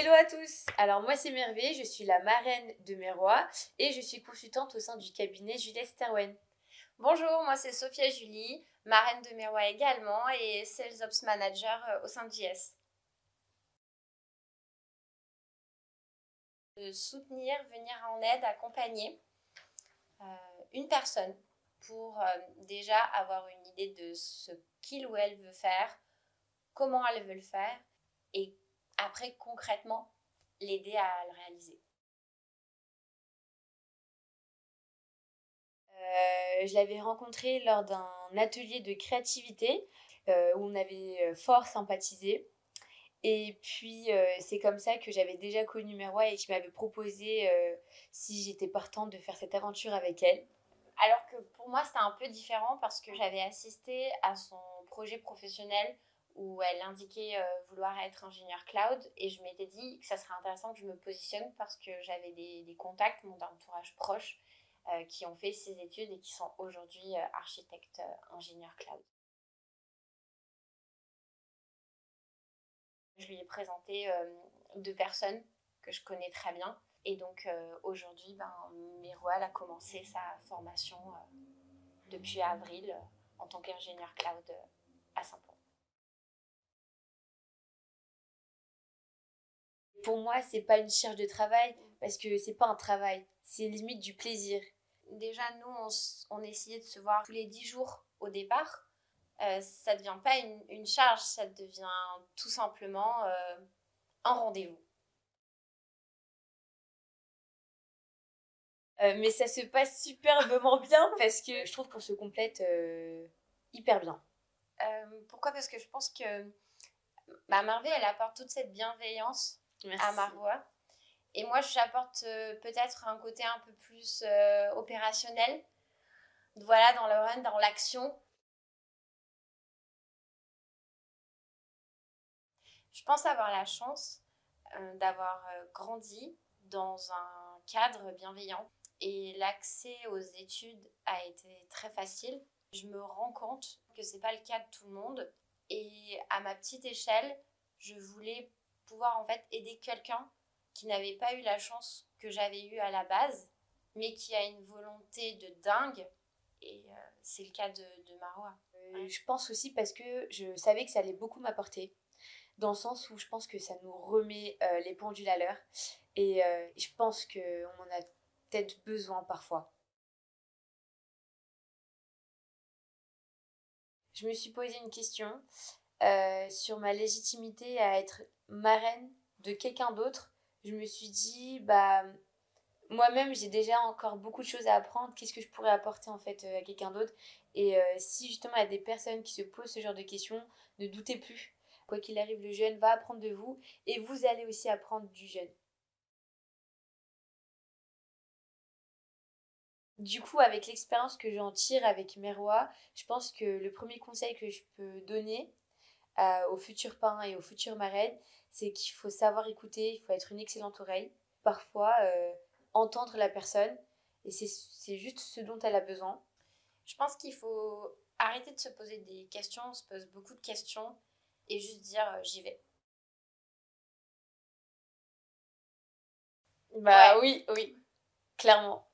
Hello à tous. Alors moi c'est Merveille, je suis la marraine de Meroy et je suis consultante au sein du cabinet Juliette Sterwen. Bonjour, moi c'est Sophia Julie, marraine de Meroy également et Sales Ops Manager au sein de JS. De soutenir, venir en aide, accompagner une personne pour déjà avoir une idée de ce qu'il ou elle veut faire, comment elle veut le faire et après concrètement l'aider à le réaliser. Je l'avais rencontrée lors d'un atelier de créativité où on avait fort sympathisé. Et puis c'est comme ça que j'avais déjà connu Meroy et qui m'avait proposé si j'étais partante de faire cette aventure avec elle. Alors que pour moi c'était un peu différent parce que j'avais assisté à son projet professionnel où elle indiquait vouloir être ingénieure cloud et je m'étais dit que ça serait intéressant que je me positionne parce que j'avais des contacts, mon entourage proche, qui ont fait ces études et qui sont aujourd'hui architectes ingénieurs cloud. Je lui ai présenté deux personnes que je connais très bien. Et donc aujourd'hui, Meroy a commencé sa formation depuis avril en tant qu'ingénieur cloud à Saint-Pons. Pour moi, c'est pas une charge de travail parce que c'est pas un travail, c'est limite du plaisir. Déjà, nous, on essayait de se voir tous les 10 jours au départ. Ça ne devient pas une charge, ça devient tout simplement un rendez-vous. Mais ça se passe superbement bien parce que je trouve qu'on se complète hyper bien. Pourquoi? Parce que je pense que Marvé, elle apporte toute cette bienveillance à Marois. Et moi, j'apporte peut-être un côté un peu plus opérationnel. Voilà, dans le run, dans l'action. Je pense avoir la chance d'avoir grandi dans un cadre bienveillant. Et l'accès aux études a été très facile. Je me rends compte que c'est pas le cas de tout le monde. Et à ma petite échelle, je voulais pouvoir en fait aider quelqu'un qui n'avait pas eu la chance que j'avais eue à la base, mais qui a une volonté de dingue. Et c'est le cas de Marois. Je pense aussi parce que je savais que ça allait beaucoup m'apporter, dans le sens où je pense que ça nous remet les pendules à l'heure. Et je pense qu'on en a peut-être besoin parfois. Je me suis posé une question sur ma légitimité à être marraine de quelqu'un d'autre. Je me suis dit, bah, moi-même, j'ai déjà encore beaucoup de choses à apprendre. Qu'est-ce que je pourrais apporter en fait à quelqu'un d'autre? Et si justement il y a des personnes qui se posent ce genre de questions, ne doutez plus. Quoi qu'il arrive, le jeune va apprendre de vous et vous allez aussi apprendre du jeune. Du coup, avec l'expérience que j'en tire avec Meroy, je pense que le premier conseil que je peux donner aux futurs parrains et aux futures marraines, c'est qu'il faut savoir écouter, il faut être une excellente oreille. Parfois, entendre la personne, et c'est juste ce dont elle a besoin. Je pense qu'il faut arrêter de se poser des questions, on se pose beaucoup de questions, et juste dire j'y vais. Bah ouais. Oui, clairement.